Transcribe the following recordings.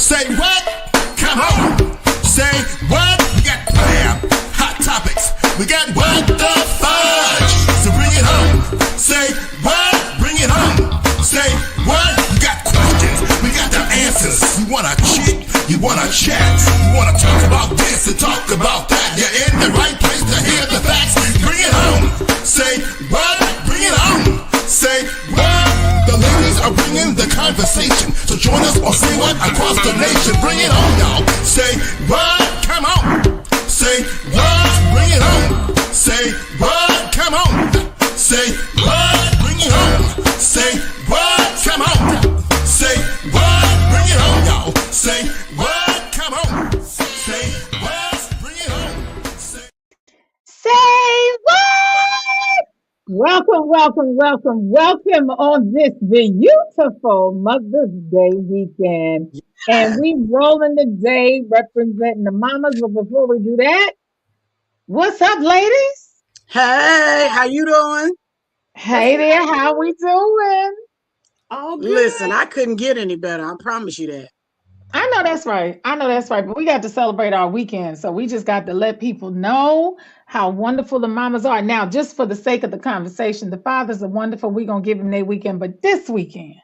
Say what? Come on. Say what? We got hot topics. We got what the fudge. So bring it home. Say what? Bring it home. Say what? We got questions. We got the answers. You wanna chit? You wanna chat? You wanna talk about this and talk about that? You're in the right place to hear the facts. Bring it home. Say what? Bring it home. Say what? The ladies are bringing the conversation. So join us or say what across the nation. Bring it on, y'all. Say what? Come on. Say what? Bring it on. Say what? Come on. Say what? Bring it on. Say what? Come on. Say what? Bring it on, y'all. Say what? Come on. Say what? Bring it on. Say what? Welcome on this beautiful Mother's Day weekend. And we rolling the day representing the mamas. But before we do that, what's up, ladies? Hey, how you doing? Hey there, how we doing? Oh, listen, I couldn't get any better. I promise you that. I know that's right. But we got to celebrate our weekend. So we just got to let people know how wonderful the mamas are. Now, just for the sake of the conversation, the fathers are wonderful. We're going to give them their weekend. But this weekend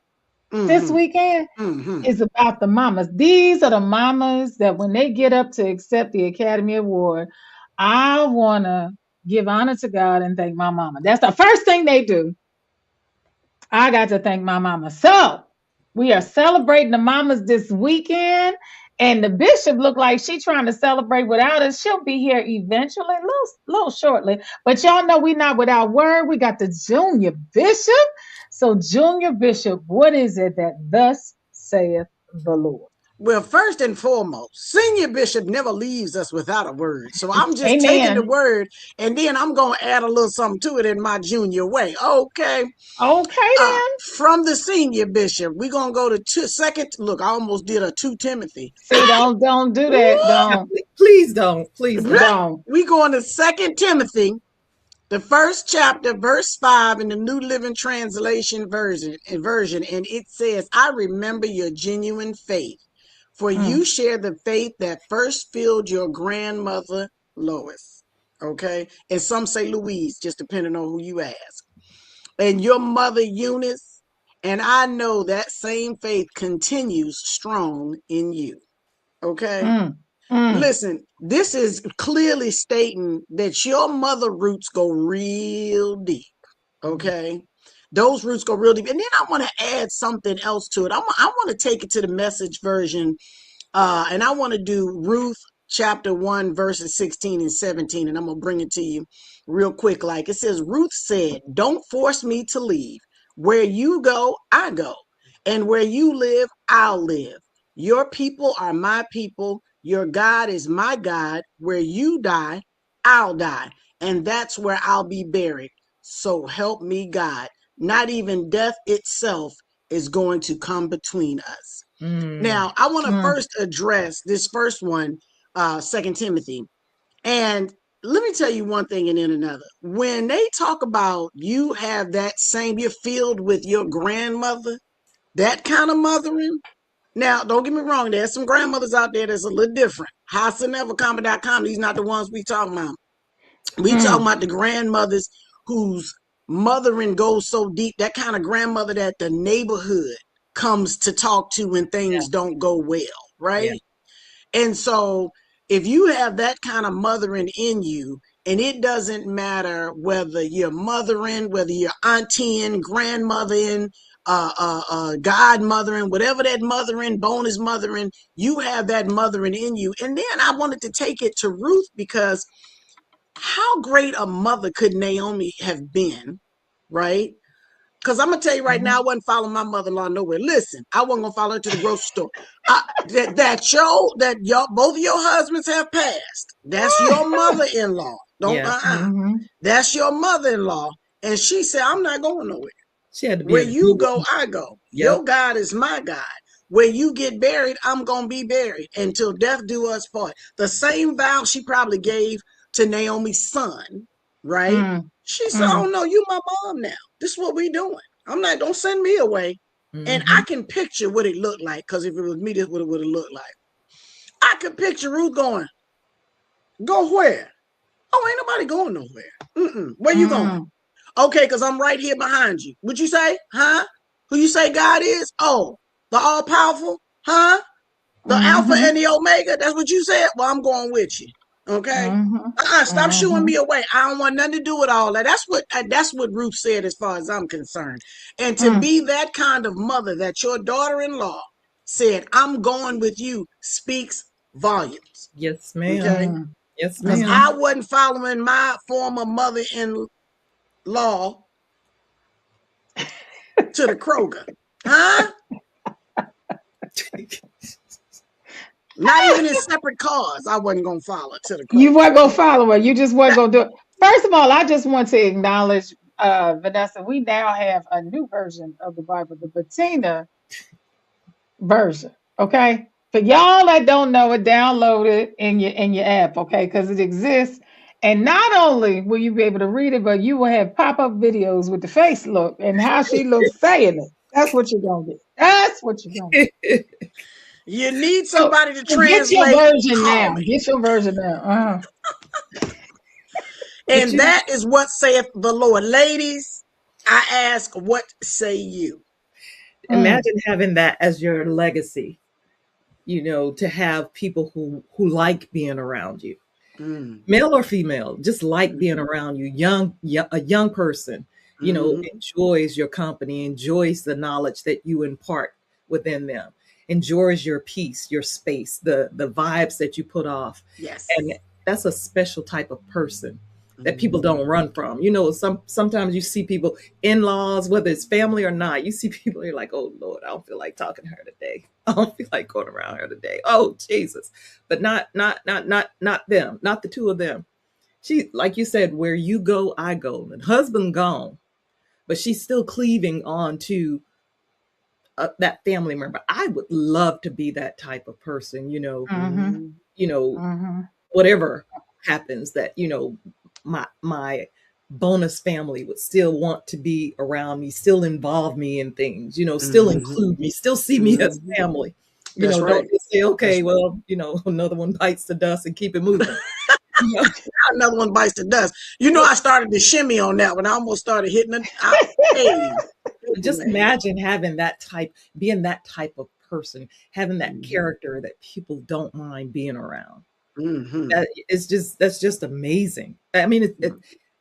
is about the mamas. These are the mamas that when they get up to accept the Academy Award, I want to give honor to God and thank my mama. That's the first thing they do. I got to thank my mama. So we are celebrating the mamas this weekend, and the bishop looked like she trying to celebrate without us. She'll be here eventually, a little shortly. But y'all know we not without word. We got the junior bishop. So junior bishop, what is it that thus saith the Lord? Well, first and foremost, senior bishop never leaves us without a word. So I'm just taking the word, and then I'm going to add a little something to it in my junior way. Okay. Okay, then. From the senior bishop, we're going to go to second. Look, I almost did a 2 Timothy. See, don't do that. Don't. Please don't. Please don't. We going to 2 Timothy, the first chapter, verse 5 in the New Living Translation version, and it says, I remember your genuine faith. For you share the faith that first filled your grandmother, Lois. Okay. And some say Louise, just depending on who you ask. And your mother, Eunice. And I know that same faith continues strong in you. Okay. Listen, this is clearly stating that your mother roots go real deep. Okay. Those roots go real deep. And then I want to add something else to it. I want to take it to the Message version. And I want to do Ruth chapter 1, verses 16 and 17. And I'm going to bring it to you real quick. Like it says, Ruth said, don't force me to leave. Where you go, I go. And where you live, I'll live. Your people are my people. Your God is my God. Where you die, I'll die. And that's where I'll be buried. So help me God. Not even death itself is going to come between us. Now, I want to first address this first one, 2 Timothy. And let me tell you one thing and then another. When they talk about you have that same, you're filled with your grandmother, that kind of mothering. Now, don't get me wrong. There's some grandmothers out there that's a little different. HowSoeverComedy.com, these not the ones we talking about. We talking about the grandmothers whose mothering goes so deep, that kind of grandmother that the neighborhood comes to talk to when things don't go well, right? Yeah. And so if you have that kind of mothering in you, and it doesn't matter whether you're mothering, whether you're auntie-ing, grandmothering, godmothering, whatever that mothering, bonus mothering, you have that mothering in you. And then I wanted to take it to Ruth because how great a mother could Naomi have been, right? Because I'm going to tell you right now, I wasn't following my mother-in-law nowhere. Listen, I wasn't going to follow her to the grocery store. Both of your husbands have passed. That's your mother-in-law. That's your mother-in-law. And she said, I'm not going nowhere. She had to be where you go, I go. Yep. Your God is my God. Where you get buried, I'm going to be buried until death do us part. The same vow she probably gave to Naomi's son, right? She said, oh no, you my mom now. This is what we doing. Don't send me away. And I can picture what it looked like, because if it was me, this would have looked like. I could picture Ruth going, go where? Oh, ain't nobody going nowhere. Where you going? Okay, because I'm right here behind you. What you say? Huh? Who you say God is? Oh, the all-powerful? Huh? The Alpha and the Omega? That's what you said? Well, I'm going with you. Okay? Stop shooing me away. I don't want nothing to do with all that. That's what Ruth said as far as I'm concerned. And to be that kind of mother that your daughter-in-law said, I'm going with you, speaks volumes. Yes, ma'am. Okay? Yes, Because ma'am. I wasn't following my former mother-in-law to the Kroger. Huh? Not even in separate cars. I wasn't going to follow to the Kroger. You weren't going to follow her. You just weren't going to do it. First of all, I just want to acknowledge, Vanessa, we now have a new version of the Bible, the Bettina version. Okay? For y'all that don't know it, download it in your app, okay? Because it exists. And not only will you be able to read it, but you will have pop-up videos with the face look and how she looks saying it. That's what you're going to get. That's what you're going to get. You need somebody to So translate. get your version Call now. me. Get your version now. And that is what saith the Lord. Ladies, I ask, what say you? Imagine having that as your legacy, to have people who like being around you, male or female, just like being around you. A young person, enjoys your company, enjoys the knowledge that you impart within them, enjoys your peace, your space, the vibes that you put off. Yes. And that's a special type of person that people don't run from. Sometimes you see people, in-laws, whether it's family or not, you see people, you're like, oh Lord, I don't feel like talking to her today. I don't feel like going around her today. Oh Jesus. But not them, not the two of them. She, like you said, where you go, I go. And husband gone, but she's still cleaving on to that family member. I would love to be that type of person, whatever happens, that, my bonus family would still want to be around me, still involve me in things, still include me, still see me as family. That's right. Don't just say, okay, well, another one bites the dust and keep it moving. Another one bites the dust. I started to shimmy on that one. I almost started hitting it. Just imagine being that type of person, having that character that people don't mind being around. That's just amazing. I mean,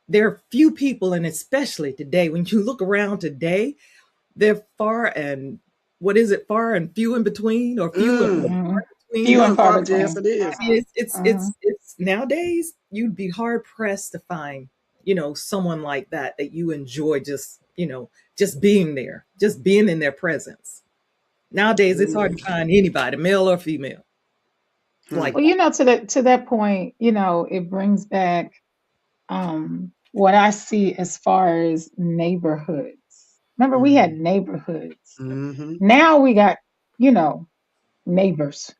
there are few people, and especially today, when you look around today, they're far and few in between, or few and far between. Few and far between. Yes, it is. It's nowadays you'd be hard pressed to find, someone like that you enjoy just being there, just being in their presence. Nowadays, it's hard to find anybody, male or female. Well, to that point, it brings back what I see as far as neighborhoods. Remember, we had neighborhoods. Now we got, neighbors.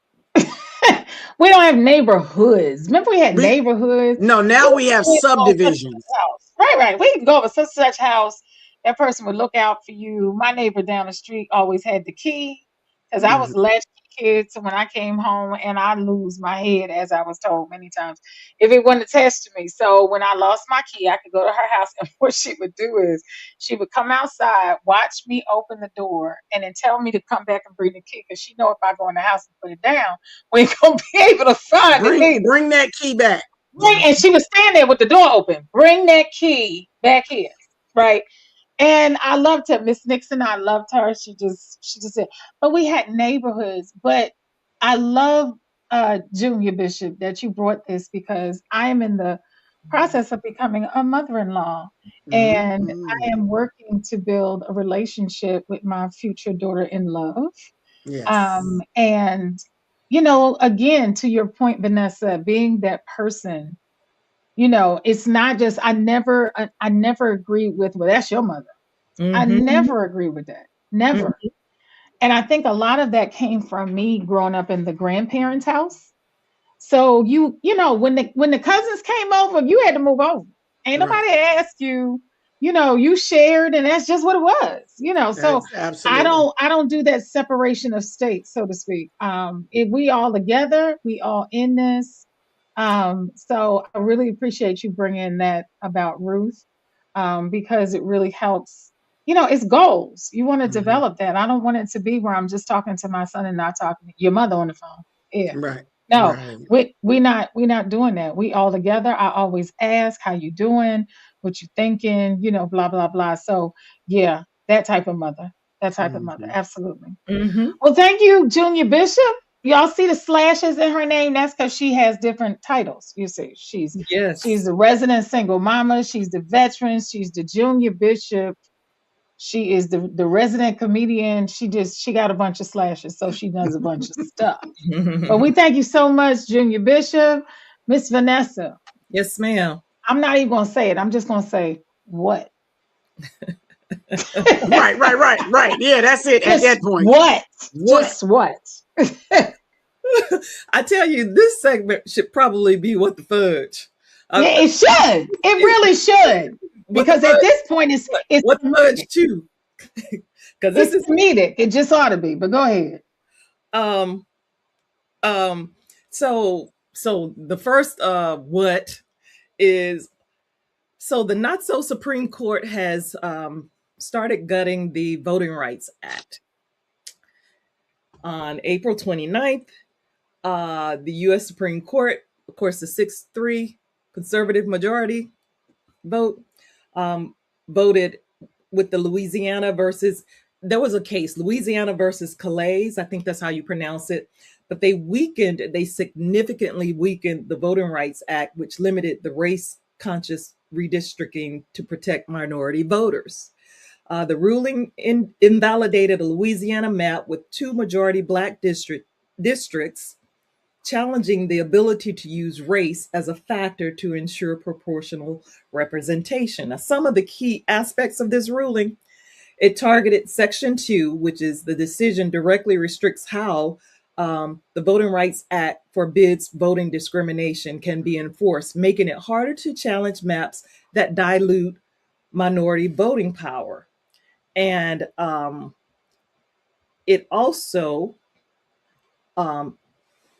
We don't have neighborhoods. Remember, we had neighborhoods. No, now we have subdivisions. Right. We can go over such house. That person would look out for you. My neighbor down the street always had the key, because I was a latchkey kid. So when I came home, and I lose my head, as I was told many times, if it wasn't attached to me. So when I lost my key, I could go to her house, and what she would do is she would come outside, watch me open the door, and then tell me to come back and bring the key, because she know if I go in the house and put it down, we ain't gonna be able to find it either. Bring that key back. And she would stand there with the door open. Bring that key back here, right? And I loved her, Miss Nixon. I loved her. She just said, but we had neighborhoods. But I love, Junior Bishop, that you brought this, because I am in the process of becoming a mother-in-law, and I am working to build a relationship with my future daughter-in-law. Yes. And again, to your point, Vanessa, being that person. It's not just, I never agree with, well, that's your mother. I never agree with that. Never. And I think a lot of that came from me growing up in the grandparents' house. So when the cousins came over, you had to move over. Ain't nobody asked you you shared, and that's just what it was. So That's absolutely I don't do that separation of states, so to speak. If we all together, we all in this. So I really appreciate you bringing that about Ruth, because it really helps. It's goals. You want to mhm. develop that. I don't want it to be where I'm just talking to my son and not talking to your mother on the phone. Yeah. Right, No, right, we not doing that. We all together. I always ask how you doing, what you thinking, blah blah blah. So yeah, that type of mother. That type of mother. mhm. Absolutely. Hmm. Well, thank you, Junior Bishop. Y'all see the slashes in her name? That's because she has different titles. You see, she's Yes. the resident single mama. She's the veteran. She's the Junior Bishop. She is the resident comedian. She got a bunch of slashes, so she does a bunch of stuff. But we thank you so much, Junior Bishop. Miss Vanessa. Yes, ma'am. I'm not even gonna say it. I'm just gonna say what. Right, right, right, right. Yeah, that's it at Just that point. what? What? Just what? I tell you, this segment should probably be what the fudge. Uh, Yeah, it should. It really should. what the Because at fudge? this point, it's What the comedic. fudge too? Because this It's is comedic. It just ought to be. But go ahead. um um. So the first what is the not so Supreme Court has started gutting the Voting Rights Act on April 29th. The U.S. Supreme Court, of course, the 6-3 conservative majority vote, um, voted with the Louisiana versus, there was a case, Louisiana versus Calais, I think that's how you pronounce it. But they significantly weakened the Voting Rights Act, which limited the race conscious redistricting to protect minority voters. The ruling invalidated a Louisiana map with two majority black districts, challenging the ability to use race as a factor to ensure proportional representation. Now, some of the key aspects of this ruling: it targeted Section 2, which is the decision directly restricts how the Voting Rights Act forbids voting discrimination can be enforced, making it harder to challenge maps that dilute minority voting power. And it also um,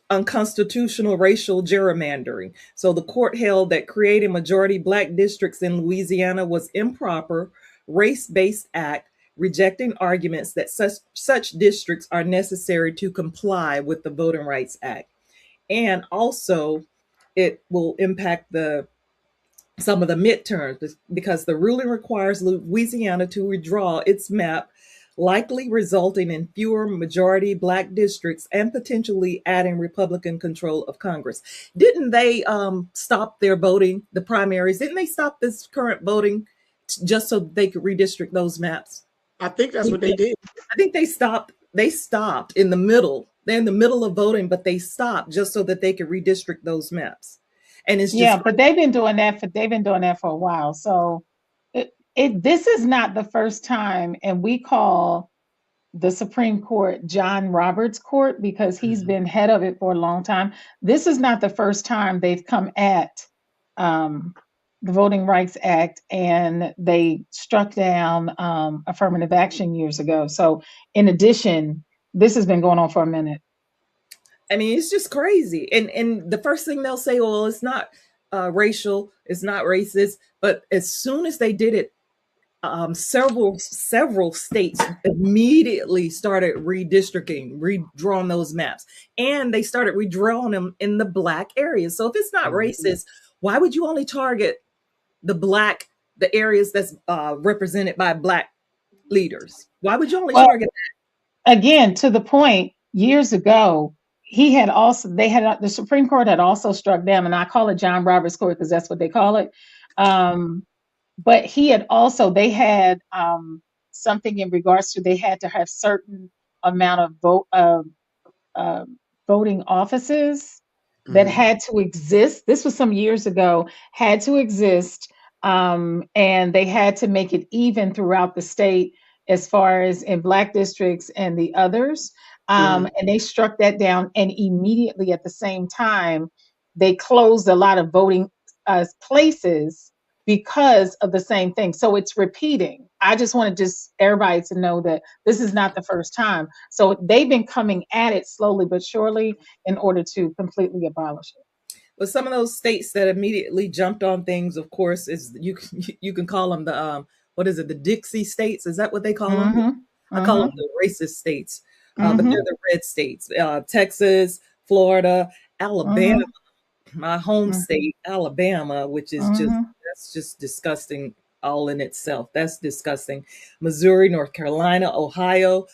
unconstitutional racial gerrymandering. So the court held that creating majority black districts in Louisiana was improper, race-based act, rejecting arguments that such districts are necessary to comply with the Voting Rights Act. And also it will impact the some of the midterms because the ruling requires Louisiana to withdraw its map, likely resulting in fewer majority black districts and potentially adding Republican control of Congress. Didn't they stop their voting, the primaries? Didn't they stop this current voting just so they could redistrict those maps? I think that's what they did. I think they stopped. They stopped in the middle. They're in the middle of voting, but they stopped just so that they could redistrict those maps. And it's just Yeah, but they've been doing that for a while. So this is not the first time, and we call the Supreme Court John Roberts Court because he's Mhm. been head of it for a long time. This is not the first time they've come at um, the Voting Rights Act, and they struck down affirmative action years ago. So, in addition, this has been going on for a minute. I mean, it's just crazy. And the first thing they'll say, well, it's not racial, it's not racist. But as soon as they did it, several states immediately started redistricting, redrawing those maps, and they started redrawing them in the black areas. So if it's not Mhm. racist, why would you only target the areas that's represented by black leaders? Why would you only Well, target again, to the point, years ago, the Supreme Court had also struck down, and I call it John Roberts Court because that's what they call it. Um, but they had something in regards to, they had to have certain amount of uh, voting offices that Mhm. had to exist. This was some years ago, had to exist, and they had to make it even throughout the state as far as in black districts and the others. Mhm. And they struck that down, and immediately at the same time, they closed a lot of voting places because of the same thing. So it's repeating. I just want to just everybody to know that this is not the first time. So they've been coming at it slowly but surely in order to completely abolish it. But some of those states that immediately jumped on things, of course, is you can call them the what is it, the Dixie states? Is that what they call them? Mm-hmm. I call them Mm-hmm. the racist states, but they're Mm-hmm. the red states: Texas, Florida, Alabama, Mm-hmm. my home Mm-hmm. state, Alabama, which is just Mm-hmm. that's just disgusting all in itself. That's disgusting. Missouri, North Carolina, Ohio,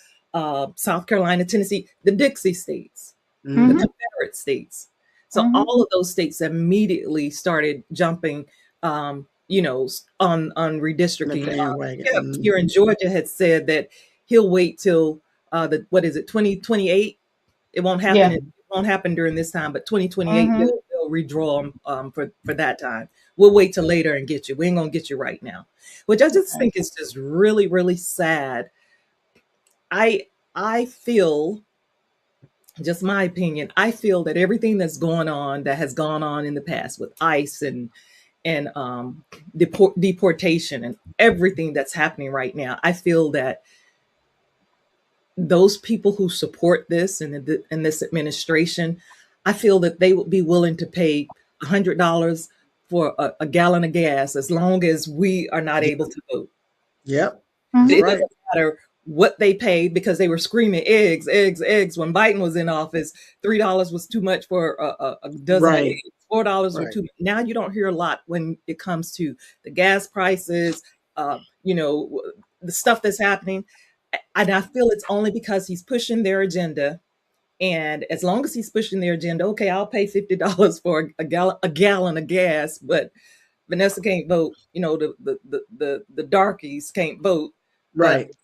South Carolina, Tennessee, the Dixie states, the Mm-hmm. Mm-hmm. Confederate states. So Mm-hmm. all of those states immediately started jumping, on The redistricting. bandwagon. Kemp here in Mm-hmm. Georgia had said that he'll wait till the what is it, 2028. It won't happen. Yeah. It won't happen during this time, but 2028 Mm-hmm. they'll redraw them for that time. We'll wait till later and get you. We ain't gonna get you right now, which I just Okay. think is just really really sad. I feel, just my opinion, I feel that everything that's going on, that has gone on in the past with ICE and deportation and everything that's happening right now, I feel that those people who support this and this administration, I feel that they would be willing to pay $100 for a gallon of gas as long as we are not Yep. able to vote. Yep. That's Mm-hmm. It right. doesn't matter what they paid because they were screaming eggs, eggs, eggs when Biden was in office. $3 was too much for a dozen of Right. eggs. $4 were Right. too much. Now you don't hear a lot when it comes to the gas prices, the stuff that's happening. And I feel it's only because he's pushing their agenda. And as long as he's pushing their agenda, okay, I'll pay $50 for a gallon of gas, but Vanessa can't vote. The darkies can't vote. But Right.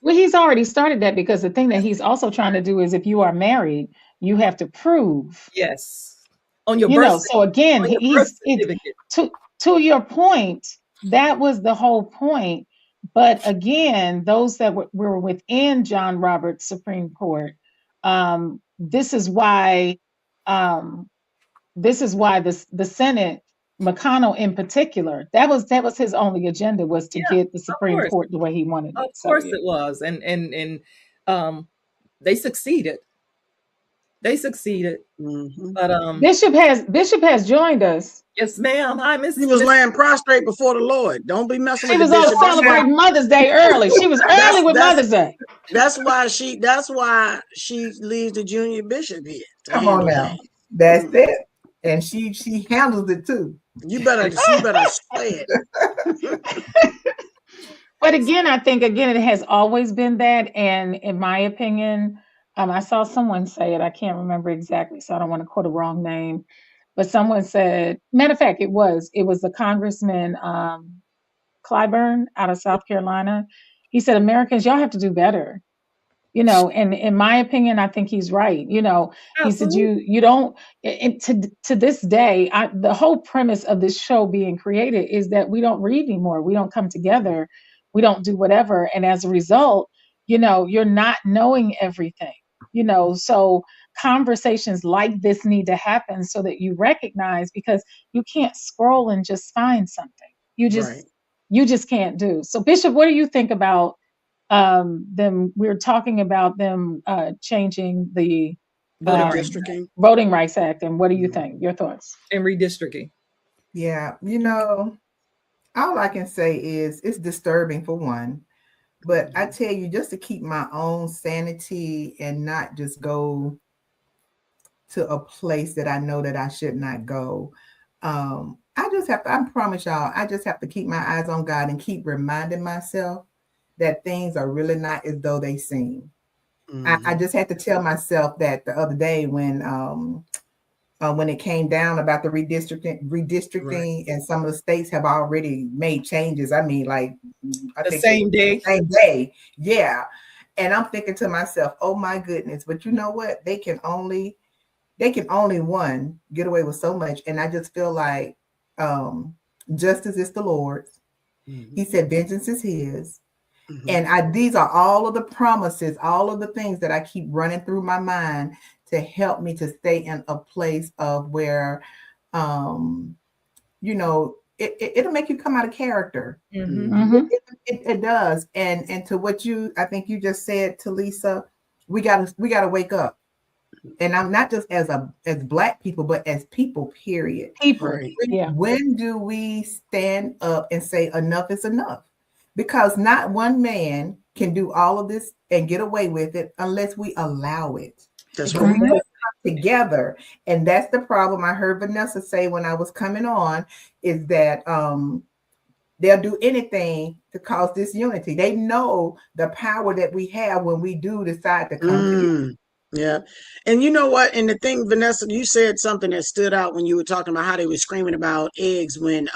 Well, he's already started that because the thing that he's also trying to do is if you are married, you have to prove, yes, on your birth so again, on your birth he's it certificate. to to your point, that was the whole point. But again, those that were within John Roberts Supreme Court, this is why um, the Senate, McConnell in particular, that was his only agenda, was to Yeah, get the of Supreme course, Court the way he wanted of it. So course yeah. it was, and um, they succeeded. They succeeded, Mm-hmm. but Bishop has joined us. yes, ma'am. Hi, He Miss was Miss. laying prostrate before the Lord. Don't be messing She with the was on bishop. That's why. celebrating Mother's Day early. She was early That's with that's Mother's Day. that's why she. That's why she leaves the junior bishop here to Come on handle now. things. That's Mm. it. And she handles it too. You better. You better say it. But again, I think again it has always been that, and in my opinion, I saw someone say it. I can't remember exactly, so I don't want to quote a wrong name. But someone said, matter of fact, it was the Congressman Clyburn out of South Carolina. He said, Americans, y'all have to do better. And in my opinion, I think he's right. He said, Absolutely. you don't. And to this day, the whole premise of this show being created is that we don't read anymore. We don't come together. We don't do whatever, and as a result, you're not knowing everything. So conversations like this need to happen so that you recognize, because you can't scroll and just find something. You Right. just you just can't do. So Bishop, what do you think about them? We're talking about them changing the Voting rights um, Redistricting. Voting Rights Act, and what do you Mhm. think? Your thoughts? and redistricting. Yeah, all I can say is it's disturbing for one. But I tell you, just to keep my own sanity and not just go to a place that I know that I should not go, I just have to, I promise y'all, I just have to keep my eyes on God and keep reminding myself that things are really not as though they seem. I Mhm. just had to tell myself that the other day when it came down about the Right. redistricting, and some of the states have already made changes. I mean, like I The think same day. the same day, yeah. And I'm thinking to myself, oh my goodness! But you know what? They can only one get away with so much, and I just feel like justice is the Lord's. Mhm. He said, "Vengeance is His." Mhm. And these are all of the promises, all of the things that I keep running through my mind to help me to stay in a place of where, um, you know, it'll make you come out of character. Mhm. It does. And to what I think you just said, to Lisa, we gotta wake up. And I'm not just as Black people, but as people, period. People. Right. Yeah. When do we stand up and say enough is enough? Because not one man can do all of this and get away with it unless we allow it. That's Because right. we come together. And that's the problem I heard Vanessa say when I was coming on, is that they'll do anything to cause disunity. They know the power that we have when we do decide to come together. Yeah. And you know what? And the thing, Vanessa, you said something that stood out when you were talking about how they were screaming about eggs when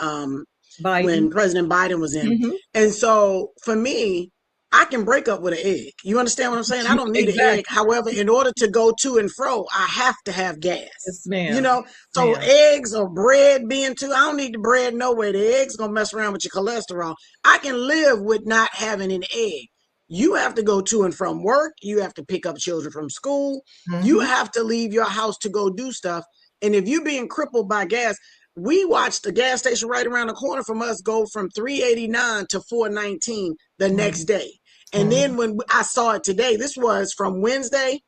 President Biden was in. And so for me, I can break up with an egg. You understand what I'm saying? I don't need an egg. However, in order to go to and fro, I have to have gas. Yes, ma'am. You know, so eggs or bread being too, I don't need the bread nowhere. The egg's gonna mess around with your cholesterol. I can live with not having an egg. You have to go to and from work. You have to pick up children from school. You have to leave your house to go do stuff. And if you're being crippled by gas, we watched the gas station right around the corner from us go from $3.89 to $4.19 the next day. And then when I saw it today, this was from Wednesday,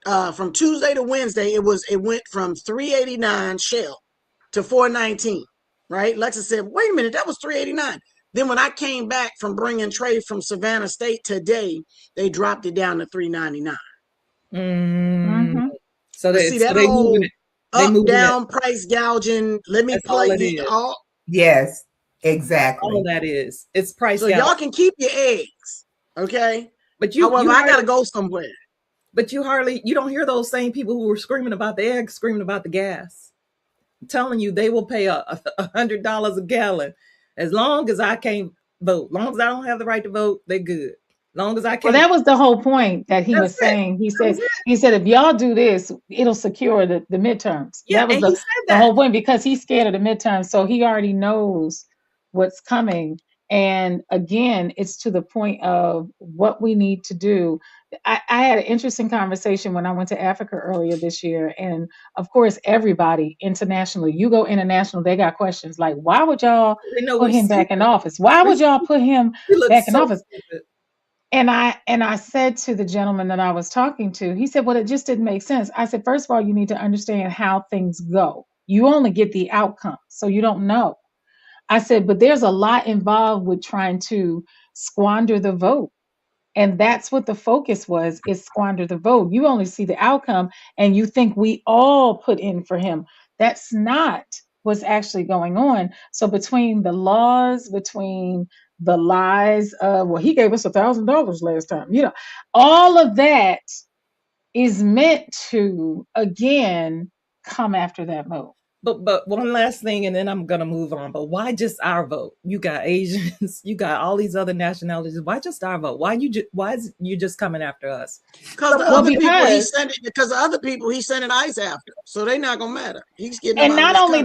from Tuesday to Wednesday, it went from $3.89 Shell to $4.19, right? Lexa said, wait a minute, that was $3.89. Then when I came back from bringing Trey from Savannah State today, they dropped it down to $3.99. So they whole moving it. Up, down, price gouging. Let me play it all. Yes, exactly. All that is. It's price So gouging. y'all can keep your eggs, okay? But however, I gotta go somewhere. But you don't hear those same people who were screaming about the eggs, screaming about the gas. I'm telling you, they will pay $100 a gallon as long as I can't vote. As long as I don't have the right to vote, they're good. As long as I can't. Well, that was the whole point that he was saying. He said, if y'all do this, it'll secure the midterms. Yeah, that was the whole point, because he's scared of the midterms. So he already knows what's coming. And again, it's to the point of what we need to do. I had an interesting conversation when I went to Africa earlier this year. And of course, everybody internationally, you go international, they got questions like, why would y'all put him back in office? Why would y'all put him back in office? Stupid. And I said to the gentleman that I was talking to, he said, well, it just didn't make sense. I said, first of all, you need to understand how things go. You only get the outcome, so you don't know. I said, but there's a lot involved with trying to squander the vote. And that's what the focus was, is squander the vote. You only see the outcome and you think we all put in for him. That's not what's actually going on. So between the laws, between the lies of, well, he gave us $1,000 last time, all of that is meant to, again, come after that vote. But one last thing, and then I'm gonna move on. But why just our vote? You got Asians, you got all these other nationalities. Why just our vote? Why is you just coming after us? Because the other people he sent it ICE after, so they're not gonna matter. He's getting. And not only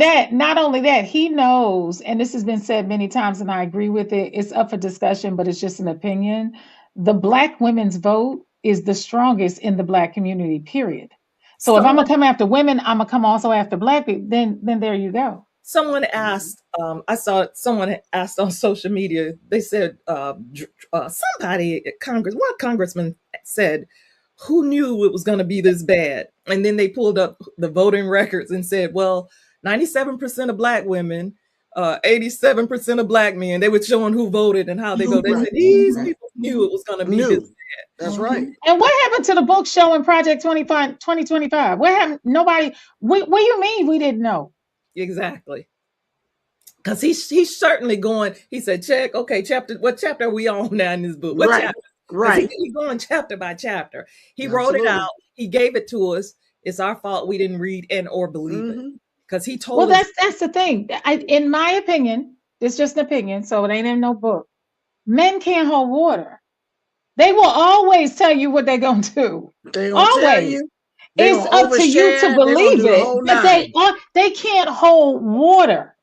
that, he knows, and this has been said many times, and I agree with it. It's up for discussion, but it's just an opinion. The Black women's vote is the strongest in the Black community, period. So if I'm gonna come after women, I'm gonna come also after Black people. Then there you go. Someone asked, I saw someone asked on social media. They said somebody at Congress, one congressman said, "Who knew it was going to be this bad?" And then they pulled up the voting records and said, "Well, 97% of Black women, 87% of Black men." They were showing who voted and how they voted. They said these people knew it was going to be this bad. That's right. And what happened to the book showing Project 2025? What happened? Nobody. What do you mean we didn't know? Exactly. Because he's certainly going. He said, "Check. Okay, what chapter are we on now in this book? What chapter?" Right. He's going chapter by chapter. He wrote it out. He gave it to us. It's our fault we didn't read and or believe it, because he told us. Well, that's the thing. In my opinion, it's just an opinion, so it ain't in no book. Men can't hold water. They will always tell you what they're going to do. They always. Tell you. It's up to you to believe it, but they can't hold water.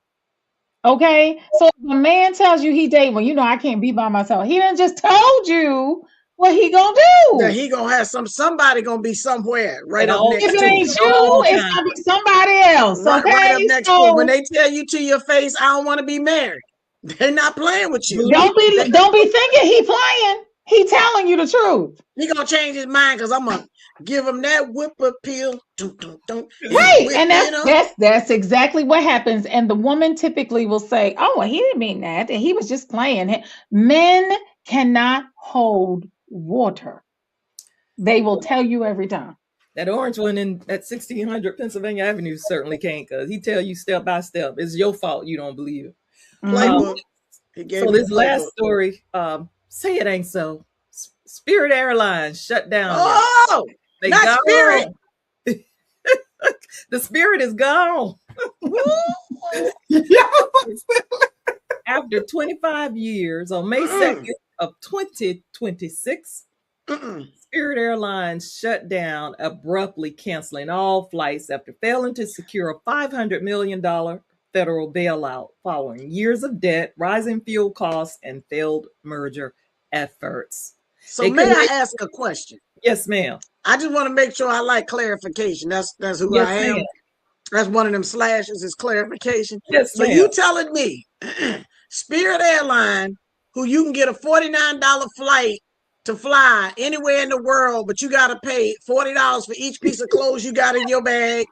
Okay, so if a man tells you he dating, well, I can't be by myself. He done just told you What he gonna That do? he gonna have somebody gonna be somewhere right At up all next If it to him. ain't at all you, it's times. gonna be somebody else. Right up Okay, next to him. When so they tell you to your face, I don't want to be married, they're not playing with you. Believe They, don't be thinking he playing. He telling you the truth. he gonna change his mind because I'm gonna give him that whip appeal, dun, dun, dun, and Right. whip, And you know. that's exactly what happens. And the woman typically will say, "Oh, well, he didn't mean that. And he was just playing." Men cannot hold water. They will tell you every time. that orange one in at 1600 Pennsylvania Avenue certainly can't, because he tell you step by step. It's your fault you don't believe it. Mhm. Playbook. He gave So you the this last playbook. story, say it ain't so. Spirit Airlines shut down. Y'all. Oh, They not gone. Spirit. The spirit is gone. Woo. After 25 years, on May Mm-mm. 2nd of 2026, Mm-mm. Spirit Airlines shut down, abruptly canceling all flights after failing to secure a $500 million federal bailout following years of debt, rising fuel costs, and failed merger efforts. So They may couldn't I make- ask a question? Yes, ma'am. I just want to make sure I like clarification. That's who Yes, I am. ma'am. That's one of them slashes is clarification. Yes, So ma'am. you telling me Spirit Airline, who you can get a $49 flight to fly anywhere in the world, but you got to pay $40 for each piece of clothes you got in your bag.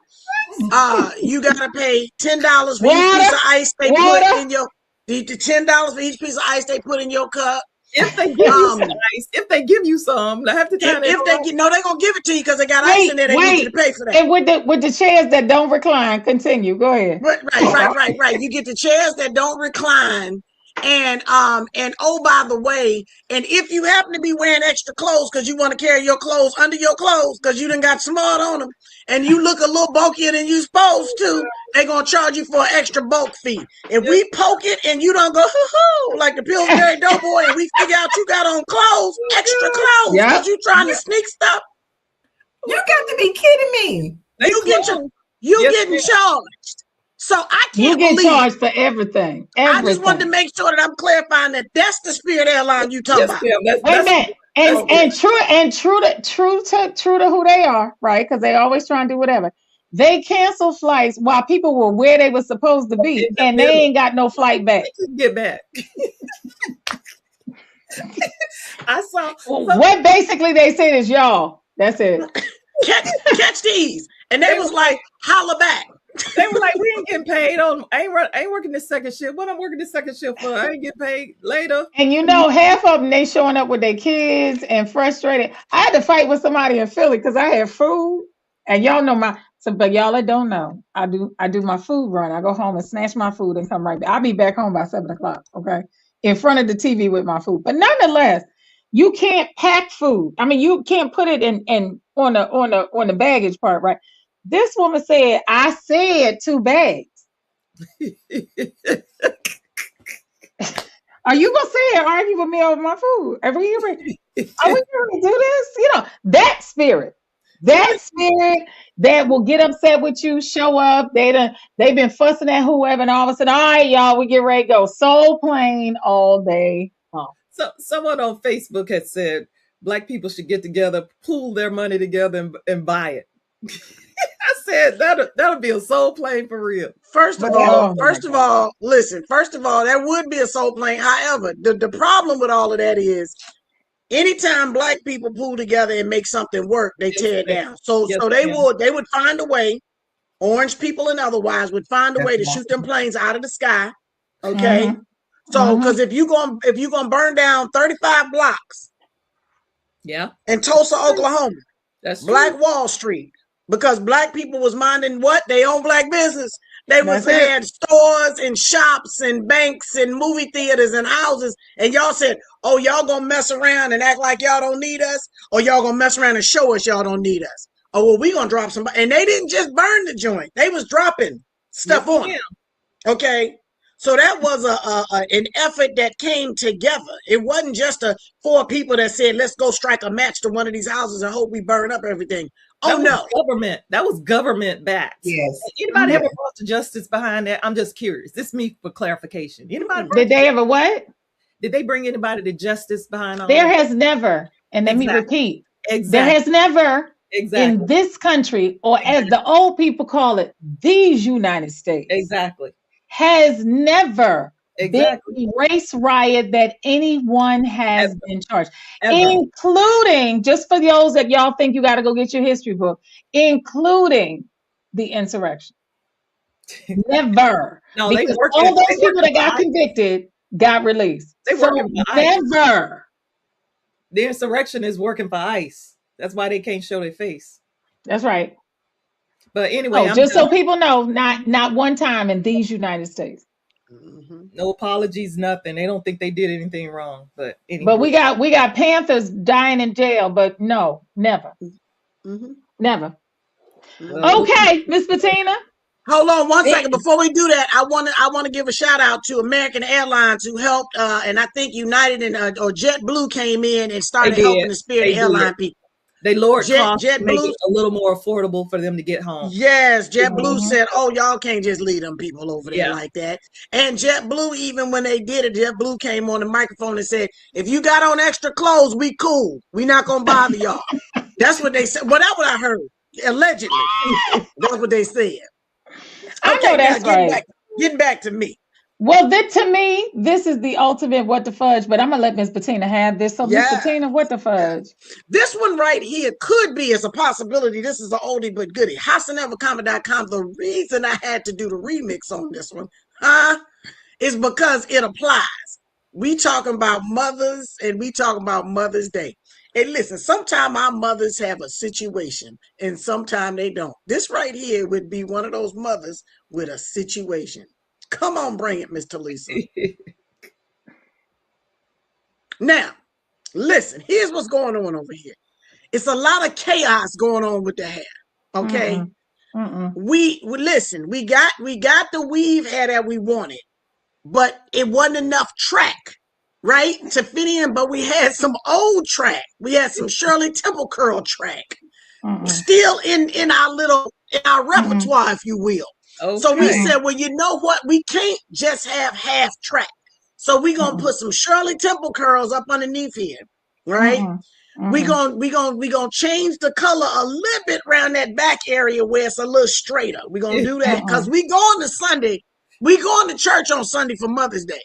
You got to pay $10 for each piece Water, of ice they put water. in your the $10 for each piece of ice they put in your cup. If they give you Um, some ice, if they give you some, half the time they if they don't. get no, they're gonna give it to you because they got ice in there. They need you to Wait. pay for that. And with the chairs that don't recline, continue. Go ahead. Right. You get the chairs that don't recline, and oh, by the way, and if you happen to be wearing extra clothes because you want to carry your clothes under your clothes because you done got smart on them, and you look a little bulkier than you supposed to, they gonna charge you for an extra bulk fee. If we poke it and you don't go hoo-hoo like the Pillsbury Doughboy, and we figure out you got on clothes, extra clothes, Yep. because you trying to sneak stuff, You got to be kidding me. you getting charged. So I You can't get believe. charged for everything. I just wanted to Everything. make sure that I'm clarifying that that's the Spirit Airline you talking Yes, about. ma'am. Wait a That's minute. Okay. And true to who they are, right? Because they always try and do whatever. They cancel flights while people were where they were supposed to be, in the and they middle. ain't got no flight back. Get back. I saw What basically they said is y'all. That's it. Catch these. And they was like, holla back. they were like, we ain't getting paid on. I ain't working this second shift. What I'm working this second shift for? I ain't get paid later. And you know, half of them they showing up with their kids and frustrated. I had to fight with somebody in Philly because I had food, and y'all know but y'all that don't know, I do my food run. I go home and snatch my food and come right back. I'll be back home by 7:00. Okay, in front of the TV with my food. But nonetheless, you can't pack food. I mean, you can't put it in on the baggage part, right? This woman said, I said 2 bags. Are you gonna sit and argue with me over my food? Are we gonna do this? You know, that spirit that will get upset with you, show up. They've been fussing at whoever, and all of a sudden, all right, y'all, we get ready to go. Soul plane all day long. So someone on Facebook had said Black people should get together, pool their money together, and buy it. I said that'll be a soul plane for real. First of all, listen, that would be a soul plane. However, the problem with all of that is anytime Black people pool together and make something work, they tear it down. So they would find a way, orange people and otherwise would find a way to shoot them planes out of the sky. Okay. Mhm. So because if you're gonna burn down 35 blocks in Tulsa, Oklahoma, that's Black true. Wall Street, because Black people was minding what? They own Black business. They had stores and shops and banks and movie theaters and houses. And y'all said, oh, y'all gonna mess around and act like y'all don't need us? Or y'all gonna mess around and show us y'all don't need us? Oh, well, we gonna drop somebody. And they didn't just burn the joint. They was dropping stuff on it. Okay. So that was an effort that came together. It wasn't just 4 people that said, let's go strike a match to one of these houses and hope we burn up everything. Oh, no. Government. That was government backed. Yes. Anybody ever brought to justice behind that? I'm just curious. This is me for clarification. Anybody Did they ever what? Did they bring anybody to justice behind all There that? has never, And let me Exactly. repeat, there Exactly. has never Exactly. in this country, or as the old people call it, these United States, Exactly. has never been Exactly. a race riot that anyone has Ever. been charged, Ever. including, just for those that y'all think you got to go get your history book, including the insurrection. Never. No, they Because working. all They those people working that for got ICE. convicted got released. They So working for ICE. never. The insurrection is working for ICE. That's why they can't show their face. That's right. But anyway, Oh, I'm just done. so people know, not one time in these United States. Mhm. No apologies, nothing. They don't think they did anything wrong. But But anywho, we got Panthers dying in jail, but no, never. Mhm. Never. well, Mhm. Okay, Miss Bettina. Hold on one second before we do that. I want to give a shout out to American Airlines who helped, and I think United and or JetBlue came in and they started did. helping the Spirit They did. Airline people. They lowered costs to make JetBlue, it a little more affordable for them to get home. yes, JetBlue Mhm. said, "Oh, y'all can't just leave them people over there Yeah. like that." And JetBlue, even when they did it, JetBlue came on the microphone and said, "If you got on extra clothes, we cool. We not gonna bother y'all." That's what they said. Well, that's what I heard. Allegedly, that's what they said. I Okay, know now that's right. getting back to me. Well, to me, this is the ultimate what the fudge, but I'm gonna let Miss Bettina have this. So, Miss Yeah, Bettina, what the yeah. fudge? This one right here could be as a possibility. This is an oldie but goodie. HasaneverComma.com. The reason I had to do the remix on this one, is because it applies. We talking about mothers and we talking about Mother's Day. And listen, sometimes our mothers have a situation and sometimes they don't. This right here would be one of those mothers with a situation. Come on, bring it, Miss Talisa. Now, listen, here's what's going on over here. It's a lot of chaos going on with the hair. Okay. Mm-mm. Mm-mm. We listen, we got the weave hair that we wanted, but it wasn't enough track, right? To fit in, but we had some old track. We had some Shirley Temple curl track. Mm-mm. Still in our Mm-mm. repertoire, if you will. So we Okay. said, well, you know what? We can't just have half track. So we gonna Mm-mm. put some Shirley Temple curls up underneath here, right? Mm-mm. We Mm-mm. gonna change the color a little bit around that back area where it's a little straighter. We're gonna do that because Mm-mm. we going to Sunday. We going to church on Sunday for Mother's Day.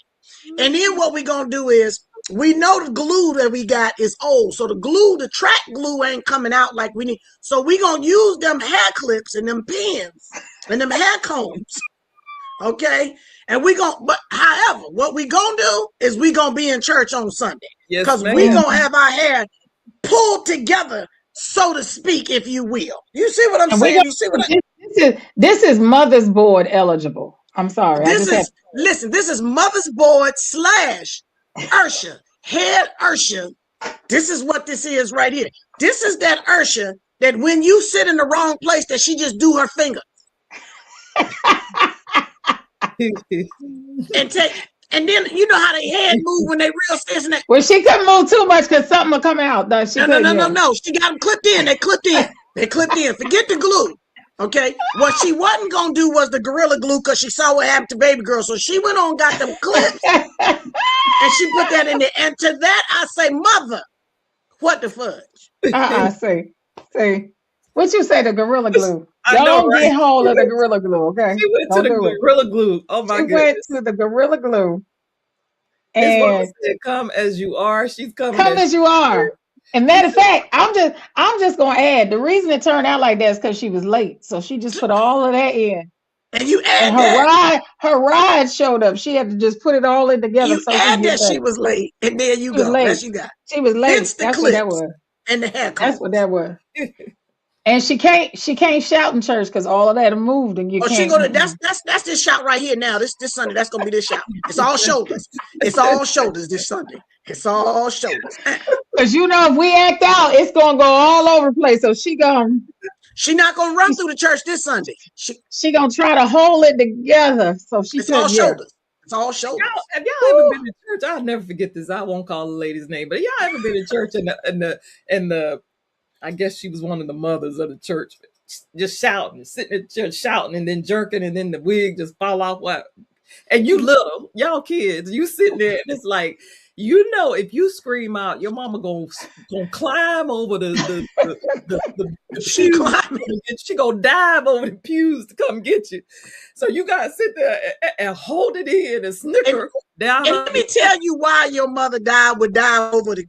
And then what we gonna do is we know the glue that we got is old. So the track glue ain't coming out like we need. So we gonna use them hair clips and them pins and them hair combs. Okay. And but however, what we gonna do is we gonna be in church on Sunday. Yes, Because we ma'am. gonna have our hair pulled together, so to speak, if you will. You see what I'm And we saying? go. You see what This is Mother's Board eligible. I'm sorry, I this just have. is? Listen, this is Mother's Board / Ursha, head Ursha. This is what this is right here. This is that Ursha that when you sit in the wrong place, that she just do her finger and take. And then you know how they head move when they real sensitive. Well, she couldn't move too much because something will come out. No, she couldn't. Yeah. No. She got them clipped in. They clipped in. They clipped in. Forget the glue. Okay. What she wasn't gonna do was the Gorilla Glue because she saw what happened to baby girl. So she went on, got them clips, and she put that in there. And to that I say, mother, what the fudge? See. What you say, the Gorilla Glue? I know, Don't right? get hold of the Gorilla Glue, okay? She went to Don't the do it. Gorilla Glue. Oh my She went goodness. to the Gorilla Glue His mama and said, "Come as you are." She's coming come as as you are. And matter of fact, I'm just gonna add the reason it turned out like that is because she was late. So she just put all of that in. And you And add that. her ride showed up. She had to just put it all in together You so she add could get that she back. was late, and there you She was go. That's late. you got. She was late. Hence the That's what that clips was. and the hair That's what combs. that was. And she can't shout in church because all of that moved and you Oh, she can't. gonna that's this shout right here now. This Sunday, that's gonna be this shout. It's all shoulders. It's all shoulders this Sunday. It's all shoulders. Because if we act out, it's gonna go all over the place. So She not gonna run through the church this Sunday. she gonna try to hold it together. So she It's all could, yeah. shoulders. It's all shoulders. Have y'all ever been to church? I'll never forget this. I won't call the lady's name, but y'all ever been to church and the I guess she was one of the mothers of the church, just shouting, sitting in church shouting, and then jerking, and then the wig just fall off. What? And you little, y'all kids, you sitting there, and it's like You know, if you scream out, your mama gonna climb over the She pews. climbing. She gonna dive over the pews to come get you. So you gotta sit there and hold it in and snicker down. And let me tell you why your mother would dive over to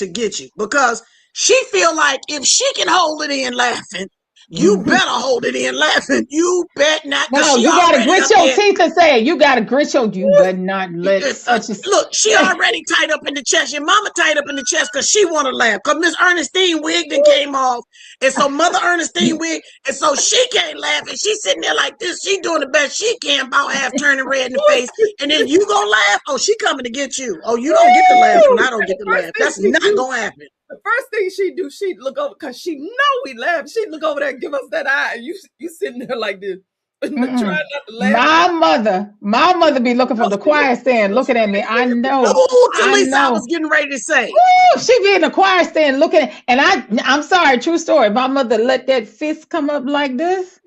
get you. Because she feel like if she can hold it in laughing, you better hold it in laughing. You bet not, because No, she you gotta already grit up your there. teeth and say it. You gotta grit your. You better not let such a. Look, she already tied up in the chest. Your mama tied up in the chest because she want to laugh. Because Miss Ernestine wig then came off. And so Mother Ernestine wig, and so she can't laugh. And she's sitting there like this. She doing the best she can, about half turning red in the face. And then you gonna laugh? Oh, she coming to get you. Oh, you don't get to laugh when I don't get to laugh. That's not gonna happen. The first thing she do, she'd look over because she know we laugh. She'd look over there and give us that eye. And you sitting there like this, trying not to laugh. My mother be looking from the choir stand, looking at me. I know, Oh, I Talisa, I know. was getting ready to say. Woo, she be in the choir stand looking at, and I'm sorry, true story. My mother let that fist come up like this.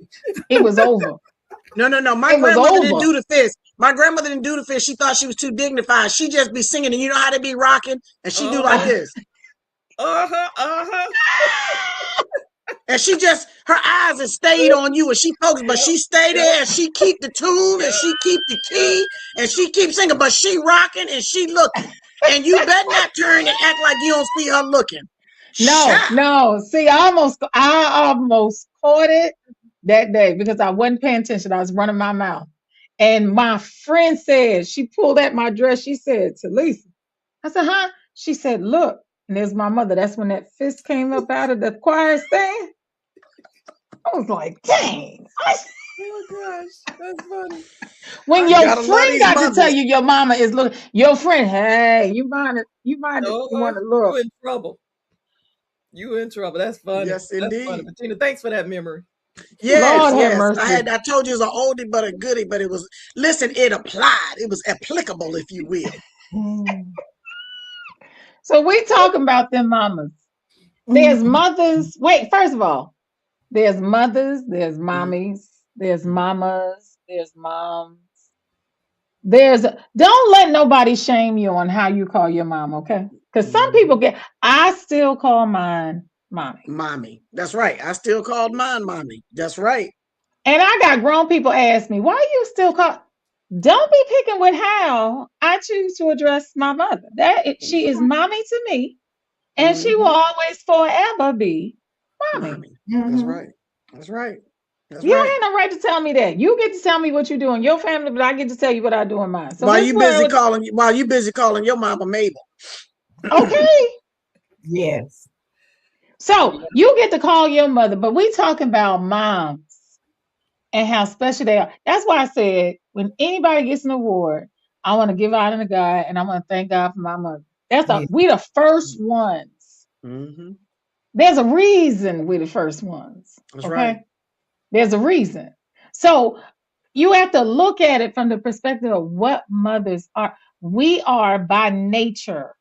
It was over. No. My It was grandmother didn't over. do the fist. My grandmother didn't do the fist. She thought she was too dignified. She just be singing, and you know how they be rocking, and she do like this. And she just, her eyes have stayed on you, and she focused, but she stay there, and she keep the tune, and she keep the key, and she keep singing, but she rocking and she looking. And you better not turn and act like you don't see her looking. No. See, I almost caught it that day because I wasn't paying attention. I was running my mouth. And my friend said, she pulled at my dress. She said, Talisa. I said, huh? She said, look. And there's my mother. That's when that fist came up out of the choir stand. I was like, dang. Oh gosh, that's funny. When your friend got to tell you your mama is looking, your friend, hey, you want to look. You in trouble. You in trouble. That's funny. Yes, That's indeed. funny. Bettina, thanks for that memory. Yes, Lord have yes. mercy. I told you it was an oldie but a goodie, but it was, listen, it applied. It was applicable, if you will. So we talking about them mamas. There's mothers. Wait, first of all, there's mothers, there's mommies, there's mamas, there's moms. Don't let nobody shame you on how you call your mom, okay? Because some people I still call mine mommy. Mommy. That's right. I still called mine mommy. That's right. And I got grown people ask me, why you still call? Don't be picking with how I choose to address my mother. She is mommy to me, and she will always forever be mommy. That's right. That's right. That's You right. don't have no right to tell me that. You get to tell me what you do in your family, but I get to tell you what I do in mine. So while you busy calling your mama Mabel. Okay. Yes. So you get to call your mother, but we talking about moms and how special they are. That's why I said when anybody gets an award, I want to give out to God and I want to thank God for my mother. We the first ones. Mm-hmm. There's a reason we're the first ones. That's okay? right. There's a reason. So you have to look at it from the perspective of what mothers are. We are by nature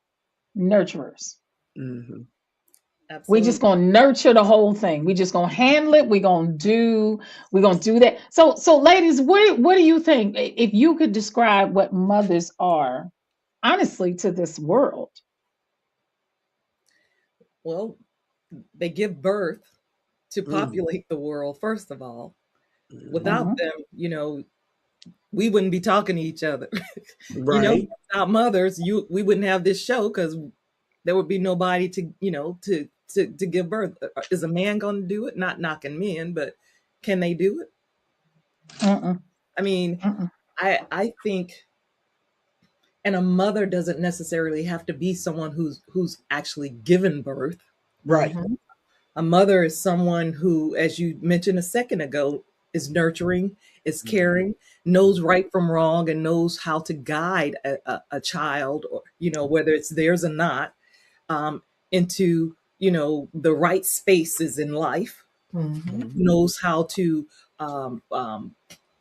nurturers. Mm-hmm. We're just gonna nurture the whole thing. We're just gonna handle it. We're gonna do that. So ladies, what do you think? If you could describe what mothers are, honestly, to this world. Well, they give birth to populate the world, first of all. Without them, we wouldn't be talking to each other. Right. Without mothers, we wouldn't have this show because there would be nobody to give birth. Is a man going to do it? Not knocking men, but can they do it? I mean, I think, and a mother doesn't necessarily have to be someone who's actually given birth. Right. A mother is someone who, as you mentioned a second ago, is nurturing, is caring, knows right from wrong, and knows how to guide a child, or whether it's theirs or not, into the right spaces in life. Knows how to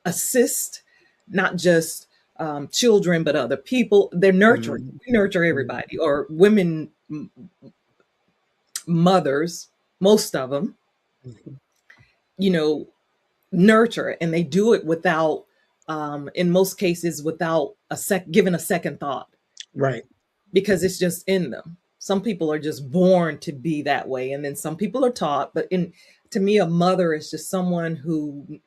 assist not just children but other people. They're nurturing. We nurture everybody, or women mothers, most of them, nurture, and they do it without, in most cases, without given a second thought. Right. because it's just in them. Some people are just born to be that way, and then some people are taught. But in to me, a mother is just someone who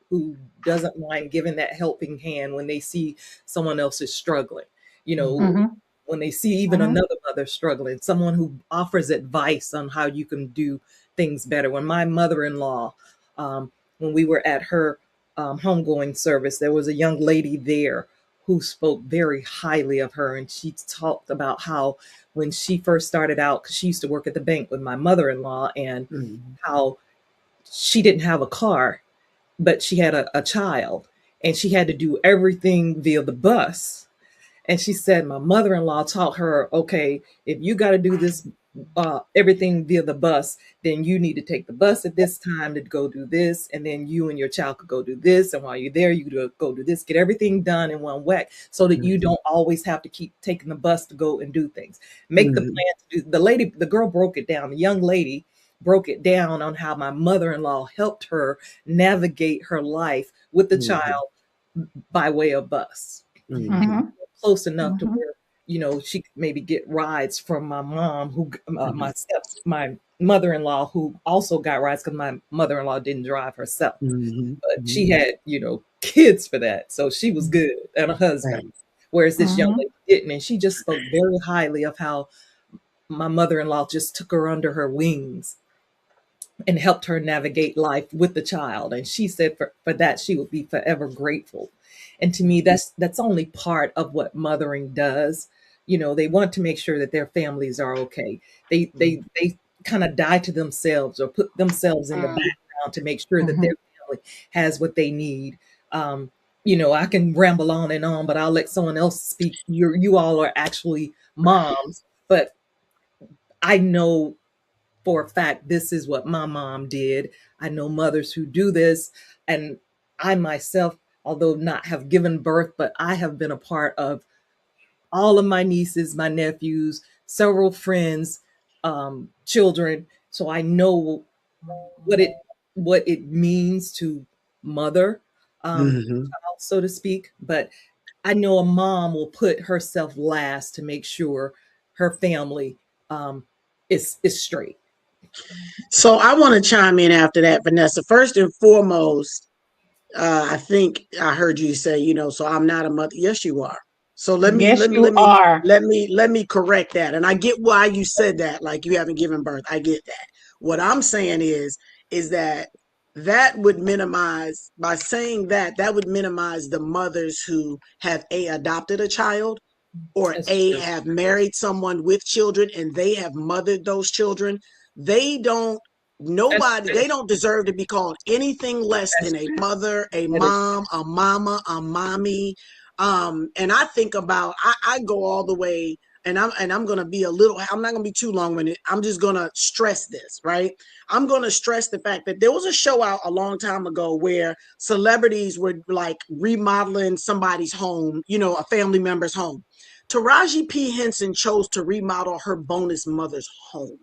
doesn't mind giving that helping hand when they see someone else is struggling. You know, Mm-hmm. when they see even Mm-hmm. another mother struggling, someone who offers advice on how you can do things better. When my mother-in-law, when we were at her homegoing service, there was a young lady there who spoke very highly of her, and she talked about how when she first started out, because she used to work at the bank with my mother-in-law, and Mm-hmm. how she didn't have a car, but she had a child, and she had to do everything via the bus. And she said my mother-in-law taught her, okay, if you got to do this, everything via the bus, then you need to take the bus at this time to go do this, and then you and your child could go do this, and while you're there, you go do this, get everything done in one whack, so that you don't always have to keep taking the bus to go and do things. Make the Mm-hmm. plan to do. The girl broke it down. The young lady broke it down on how my mother-in-law helped her navigate her life with the Mm-hmm. child by way of bus, Mm-hmm. Mm-hmm. close enough to Mm-hmm. where she could maybe get rides from my mom, who my mother-in-law, who also got rides because my mother-in-law didn't drive herself, Mm-hmm. but Mm-hmm. she had kids for that, so she was good, and a husband, Right. whereas this young Mm-hmm. lady didn't, and she just spoke very highly of how my mother-in-law just took her under her wings and helped her navigate life with the child. And she said for that she would be forever grateful. And to me, that's only part of what mothering does. They want to make sure that their families are okay. They kind of die to themselves or put themselves in the background to make sure that Mm-hmm. their family has what they need. um, I can ramble on and on, but I'll let someone else speak. You all are actually moms, but I know for a fact this is what my mom did. I know mothers who do this, and I myself, although not have given birth, but I have been a part of all of my nieces, my nephews, several friends, children. So I know what it means to mother, Mm-hmm. child, so to speak. But I know a mom will put herself last to make sure her family um, is straight. So I want to chime in after that, Vanessa. First and foremost, I think I heard you say, so I'm not a mother. Yes, you are. So let me Yes, let me you let me are. let me let me correct that. And I get why you said that, like you haven't given birth. I get that. What I'm saying is that that would minimize by saying that would minimize the mothers who have adopted a child or That's true. have married someone with children and they have mothered those children. They don't That's nobody true. they don't deserve to be called anything less That's than a true. mother, a That is mom, a mama, a mommy. And I think about I go all the way, and I'm gonna be a little, I'm not gonna be too long winded. I'm just gonna stress this, right? I'm gonna stress the fact that there was a show out a long time ago where celebrities were like remodeling somebody's home, a family member's home. Taraji P. Henson chose to remodel her bonus mother's home.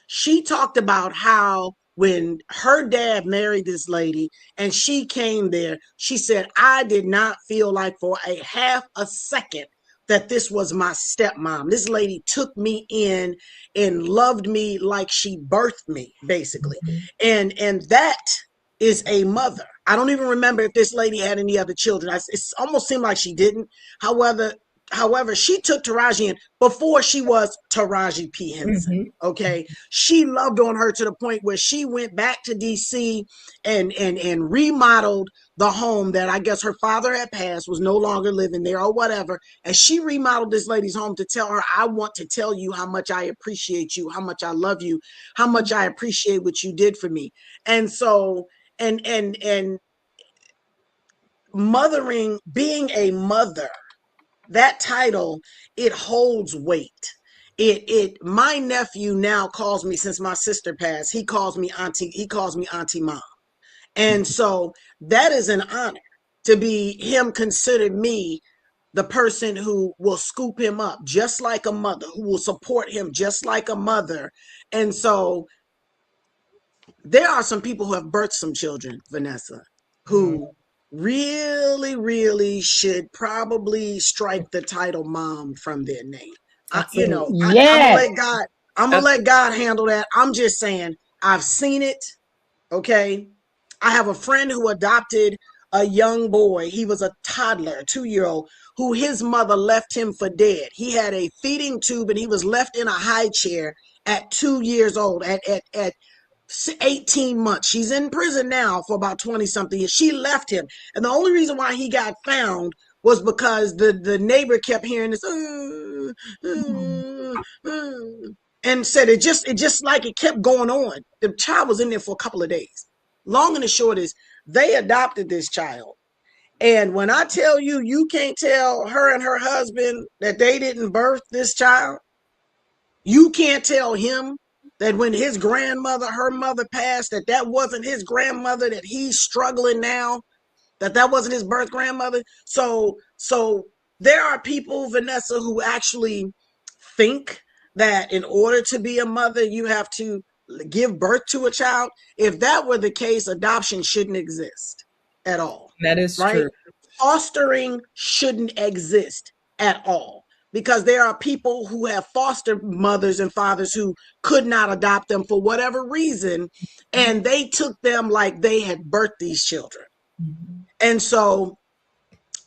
She talked about how when her dad married this lady and she came there, she said, I did not feel like for a half a second that this was my stepmom. This lady took me in and loved me like she birthed me, basically. And that is a mother. I don't even remember if this lady had any other children. It almost seemed like she didn't. However, she took Taraji in before she was Taraji P. Henson. hmm Okay, she loved on her to the point where she went back to DC and remodeled the home that I guess her father had passed, was no longer living there or whatever, and she remodeled this lady's home to tell her, I want to tell you how much I appreciate you, how much I love you, how much I appreciate what you did for me. And so and mothering, being a mother, that title, it holds weight. My nephew now calls me, since my sister passed, he calls me auntie mom. And so that is an honor to be him considered me the person who will scoop him up just like a mother, who will support him just like a mother. And so there are some people who have birthed some children, Vanessa, who really should probably strike the title mom from their name. I'm Absolutely. gonna Yes. let God, I'm gonna let God handle that. I'm just saying, I've seen it. Okay. I have a friend who adopted a young boy. He was a toddler, a 2-year-old, who his mother left him for dead. He had a feeding tube and he was left in a high chair at 2 years old, at 18 months. She's in prison now for about 20 something years. She left him. And the only reason why he got found was because the neighbor kept hearing this, and said it just like it kept going on. The child was in there for a couple of days. Long and the short is they adopted this child. And when I tell you, you can't tell her and her husband that they didn't birth this child. You can't tell him that when his grandmother, her mother passed, that wasn't his grandmother, that he's struggling now, that wasn't his birth grandmother. So there are people, Vanessa, who actually think that in order to be a mother, you have to give birth to a child. If that were the case, adoption shouldn't exist at all. That is Right? true. Fostering shouldn't exist at all, because there are people who have foster mothers and fathers who could not adopt them for whatever reason, and they took them like they had birthed these children. And so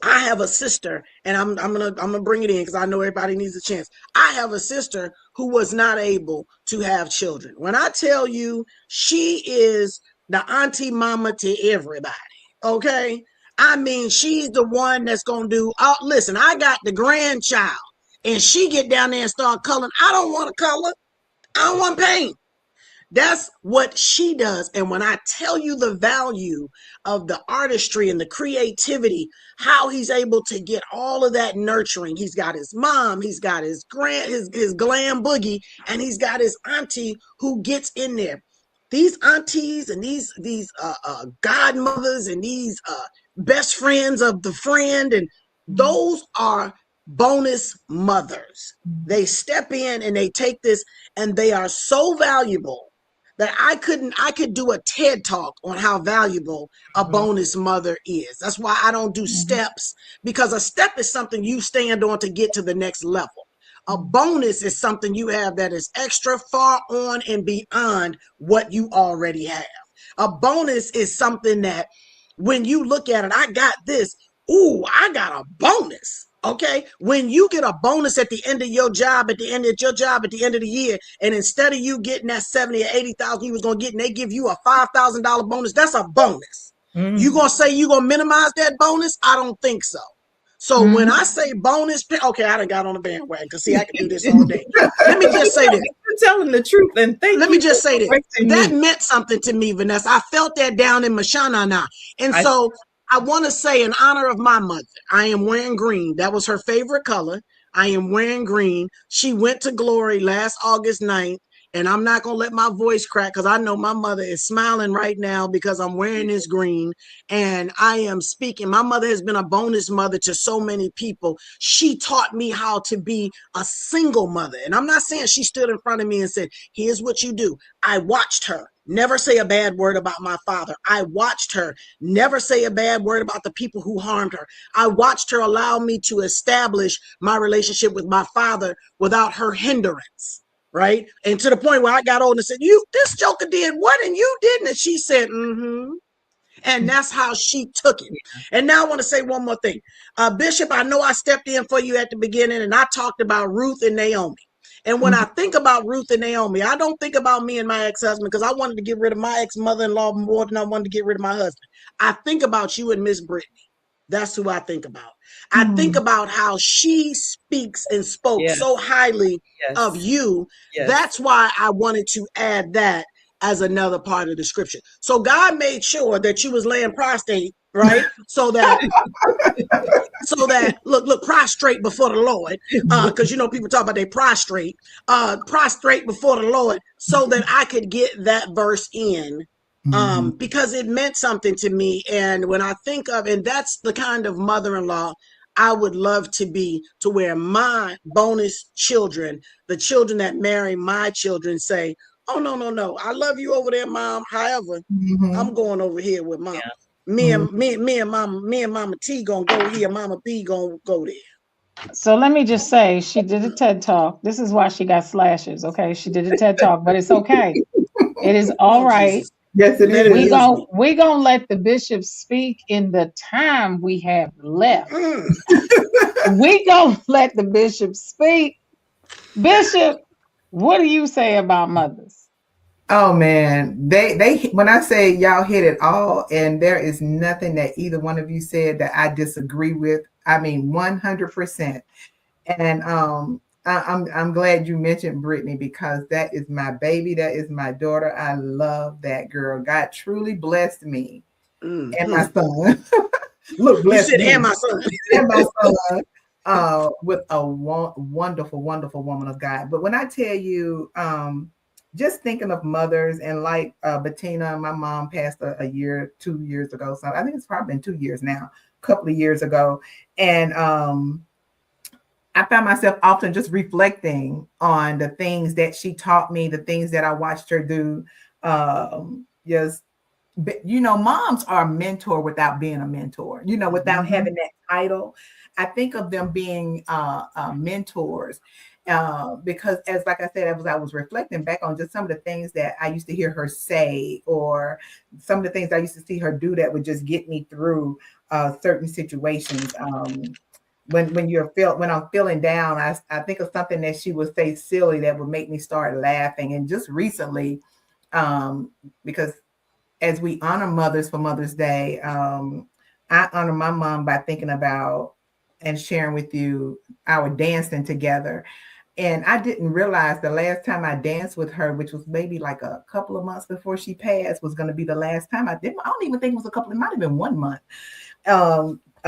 I have a sister, and I'm gonna bring it in because I know everybody needs a chance. I have a sister who was not able to have children. When I tell you, she is the auntie mama to everybody. Okay, I mean, she's the one that's gonna do. Oh, listen, I got the grandchild, and she get down there and start coloring. I don't want to color. I don't want paint. That's what she does. And when I tell you the value of the artistry and the creativity, how he's able to get all of that nurturing. He's got his mom, he's got his glam boogie, and he's got his auntie who gets in there. These aunties and these godmothers and these best friends of the friend, and those are bonus mothers. They step in and they take this, and they are so valuable that I could do a TED talk on how valuable a bonus mother is. That's why I don't do steps, because a step is something you stand on to get to the next level. A bonus is something you have that is extra, far on and beyond what you already have. A bonus is something that when you look at it, I got this. Ooh, I got a bonus. Okay. When you get a bonus at the end of your job, at the end of the year, and instead of you getting that 70 or 80,000 you was going to get, and they give you a $5,000 bonus, that's a bonus. You going to say you going to minimize that bonus? I don't think so. So when I say bonus, okay, I done got on the bandwagon, because see, I can do this all day. Let me just say this. You're telling the truth, and Let me just say this. That meant something to me, Vanessa. I felt that down in Mashanana. And so I want to say, in honor of my mother, I am wearing green. That was her favorite color. I am wearing green. She went to glory last August 9th, and I'm not going to let my voice crack, because I know my mother is smiling right now because I'm wearing this green and I am speaking. My mother has been a bonus mother to so many people. She taught me how to be a single mother. And I'm not saying she stood in front of me and said, here's what you do. I watched her never say a bad word about my father. I watched her never say a bad word about the people who harmed her. I watched her allow me to establish my relationship with my father without her hindrance, right? And to the point where I got old and said, this joker did what and you didn't? And she said, mm-hmm. And that's how she took it. And now I want to say one more thing. Bishop, I know I stepped in for you at the beginning, and I talked about Ruth and Naomi. And when I think about Ruth and Naomi, I don't think about me and my ex-husband, because I wanted to get rid of my ex-mother-in-law more than I wanted to get rid of my husband. I think about you and Miss Brittany. That's who I think about. I think about how she speaks and spoke so highly of you. That's why I wanted to add that as another part of the scripture. So God made sure that you was laying prostrate, right? So that look prostrate before the Lord, because people talk about they prostrate before the Lord, so that I could get that verse in, because it meant something to me. And when I think of, and that's the kind of mother-in-law I would love to be, to where my bonus children, the children that marry my children, say, oh, no, I love you over there, Mom. However, I'm going over here with Mom. Me and Mama T gonna go here. Mama B gonna go there. So let me just say, she did a TED talk. This is why she got slashes. Okay, she did a TED talk, but it's okay. It is all Oh right. Jesus, Yes, it let him We is. use gon' me. we gonna let the bishop speak in the time we have left. Mm. We gonna let the bishop speak. Bishop, what do you say about mothers? Oh man, they when I say y'all hit it all, and there is nothing that either one of you said that I disagree with. I mean, 100%. And I'm glad you mentioned Brittany because that is my baby. That is my daughter. I love that girl. God truly blessed me and my Mm-hmm. son. Look, You bless said, me and my son. and my son with a wonderful, wonderful woman of God. But when I tell you, just thinking of mothers and like Bettina, my mom passed a year, 2 years ago. So I think it's probably been 2 years now, a couple of years ago. And I found myself often just reflecting on the things that she taught me, the things that I watched her do. Just, moms are a mentor without being a mentor, without Mm-hmm. having that title. I think of them being mentors because, as like I said, as I was reflecting back on just some of the things that I used to hear her say, or some of the things I used to see her do that would just get me through certain situations. When I'm feeling down, I think of something that she would say silly that would make me start laughing. And just recently, because as we honor mothers for Mother's Day, I honor my mom by thinking about and sharing with you our dancing together. And I didn't realize the last time I danced with her, which was maybe like a couple of months before she passed, was going to be the last time I did. I don't even think it was a couple. It might have been 1 month.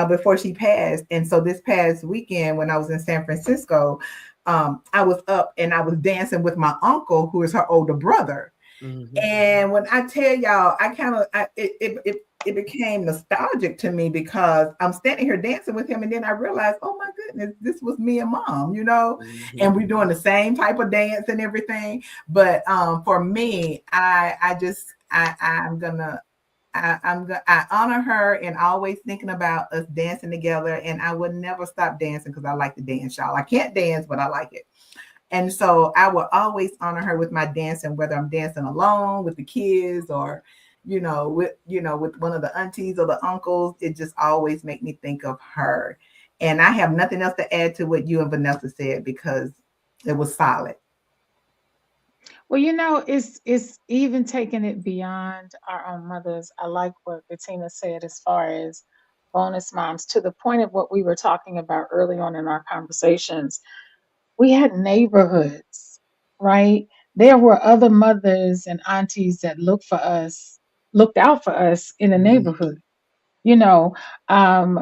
Before she passed. And so this past weekend, when I was in San Francisco, I was up and I was dancing with my uncle, who is her older brother. Mm-hmm. And when I tell y'all, it became nostalgic to me because I'm standing here dancing with him, and then I realized, oh my goodness, this was me and mom, Mm-hmm. and we're doing the same type of dance and everything. But for me, I honor her and always thinking about us dancing together. And I would never stop dancing because I like to dance, y'all. I can't dance, but I like it. And so I will always honor her with my dancing, whether I'm dancing alone with the kids or, with one of the aunties or the uncles. It just always make me think of her. And I have nothing else to add to what you and Vanessa said because it was solid. Well, it's even taking it beyond our own mothers. I like what Bettina said as far as bonus moms, to the point of what we were talking about early on in our conversations. We had neighborhoods, right? There were other mothers and aunties that looked out for us in the neighborhood. You know,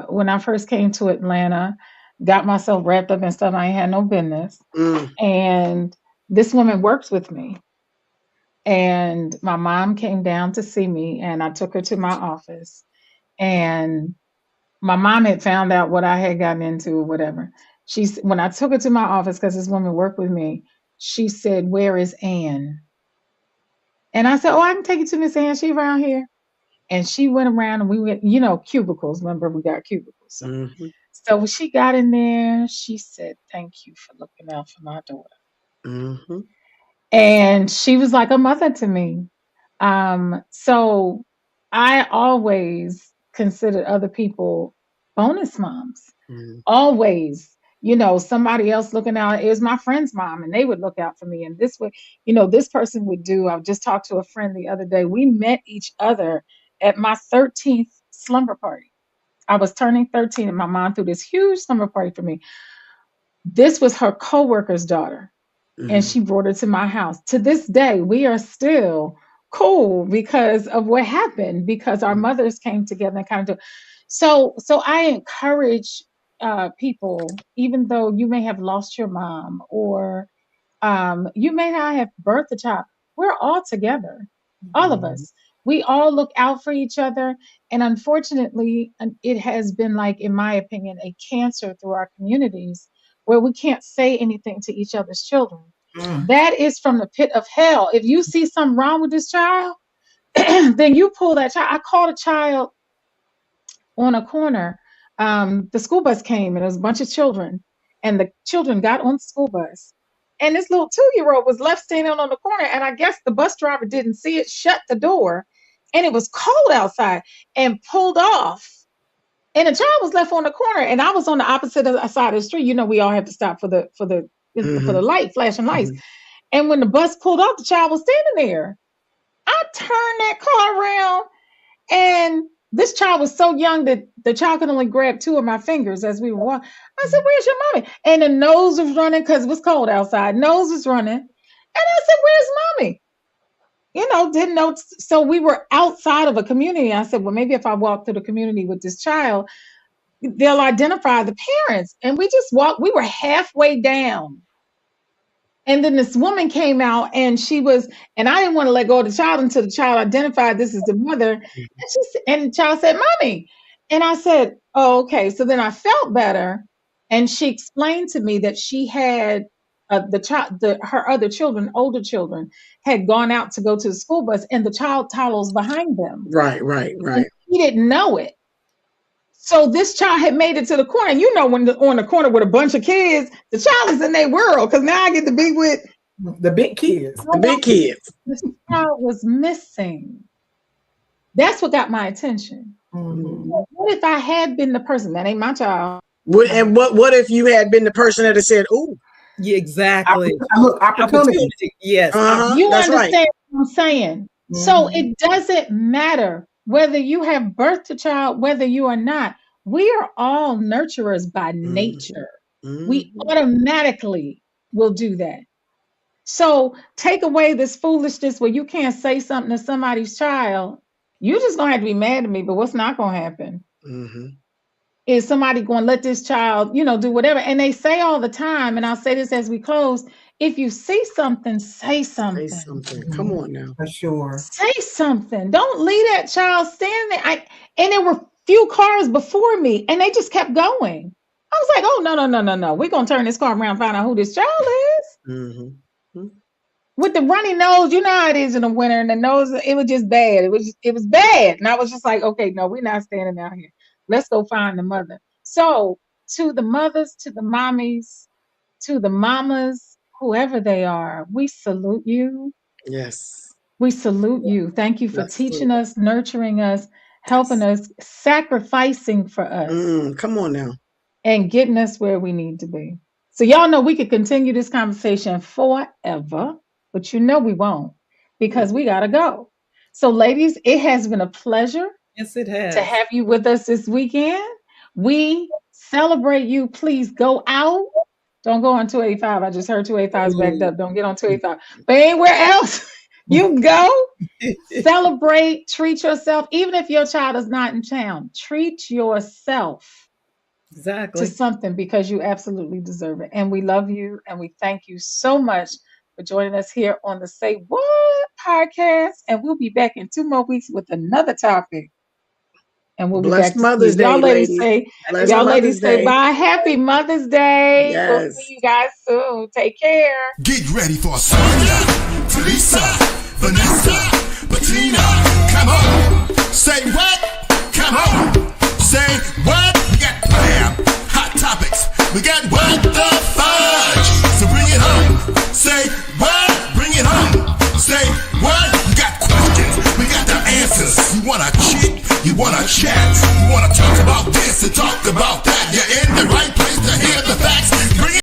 when I first came to Atlanta, got myself wrapped up in stuff I ain't had no business. Mm-hmm. And this woman works with me. And my mom came down to see me, and I took her to my office. And my mom had found out what I had gotten into or whatever. When I took her to my office, because this woman worked with me, she said, "Where is Ann?" And I said, "Oh, I can take you to Miss Ann. She around here." And she went around, and we went, cubicles. Remember, we got cubicles. Mm-hmm. So when she got in there, she said, "Thank you for looking out for my daughter." Mm-hmm. And she was like a mother to me. So I always considered other people bonus moms. Always, somebody else looking out. It was my friend's mom, and they would look out for me. And this way, this person would do. I just talked to a friend the other day. We met each other at my 13th slumber party. I was turning 13, and my mom threw this huge slumber party for me. This was her coworker's daughter, and Mm-hmm. she brought her to my house. To this day, we are still cool because of what happened, because our mothers came together and kind of do. So I encourage people, even though you may have lost your mom, or you may not have birthed a child, we're all together, all of Mm-hmm. us. We all look out for each other. And unfortunately, it has been, like, in my opinion, a cancer through our communities, where we can't say anything to each other's children. Mm. That is from the pit of hell. If you see something wrong with this child, then you pull that child. I called a child. on a corner. The school bus came and there was a bunch of children, and the children got on the school bus. And this little 2-year-old was left standing on the corner. And I guess the bus driver didn't see it, shut the door, and it was cold outside, and pulled off. And the child was left on the corner, and I was on the opposite side of the street. You know, we all have to stop for the light, flashing lights. Mhm. And when the bus pulled off, the child was standing there. I turned that car around, and this child was so young that the child could only grab 2 of my fingers as we were walking. I said, "Where's your mommy?" And the nose was running because it was cold outside. Nose was running. And I said, "Where's mommy?" You know, didn't know. So we were outside of a community. I said, well, maybe if I walk through the community with this child, they'll identify the parents. And we just walked. We were halfway down. And then this woman came out, and and I didn't want to let go of the child until the child identified this is the mother. And the child said, "Mommy." And I said, "Oh, okay." So then I felt better. And she explained to me that she had her other children, older children, had gone out to go to the school bus, and the child follows behind them. Right. And he didn't know it. So this child had made it to the corner. And you know, when on the corner with a bunch of kids, the child is in their world, because now I get to be with the big kids. The big kids. This child was missing. That's what got my attention. Mhm. What if I had been the person? That ain't my child. And what if you had been the person that had said, "Ooh, Yeah, exactly. Opportunity. Yes. You that's understand right." what I'm saying? Mhm. So it doesn't matter whether you have birthed a child, whether you are not. We are all nurturers by nature. We automatically will do that. So take away this foolishness where you can't say something to somebody's child. You're just gonna have to be mad at me. But what's not gonna happen is somebody going to let this child, do whatever. And they say all the time, and I'll say this as we close: if you see something, say something. Say something. Come on now. For sure. Say something. Don't leave that child standing there. And there were few cars before me, and they just kept going. I was like, oh, no. We're going to turn this car around and find out who this child is. With the runny nose, you know how it is in the winter, and the nose, it was just bad. It was bad. And I was just like, okay, no, we're not standing out here. Let's go find the mother. So to the mothers, to the mommies, to the mamas, whoever they are, we salute you. Yes. We salute you. Thank you for teaching us, nurturing us, helping us, sacrificing for us. Come on now. And getting us where we need to be. So y'all know we could continue this conversation forever, but we won't, because we got to go. So ladies, it has been a pleasure. Yes, it has. To have you with us this weekend. We celebrate you. Please go out. Don't go on 285. I just heard 285 is backed up. Don't get on 285. But anywhere else you go, celebrate, treat yourself. Even if your child is not in town, treat yourself to something, because you absolutely deserve it. And we love you, and we thank you so much for joining us here on the Say What podcast. And we'll be back in 2 more weeks with another topic. And we'll be back. Mother's Day, y'all ladies say bye. Happy Mother's Day. Yes. We'll see you guys soon. Take care. Get ready for Sonia, Teresa, Vanessa, Bettina. Come on. Say what? Come on. Say what? We got hot topics. We got what the fudge. So bring it home. Say what? Bring it home. Say what? You got questions. We got the answers. You wanna cheat? You wanna chat? You wanna talk about this and talk about that? You're in the right place to hear the facts. Bring it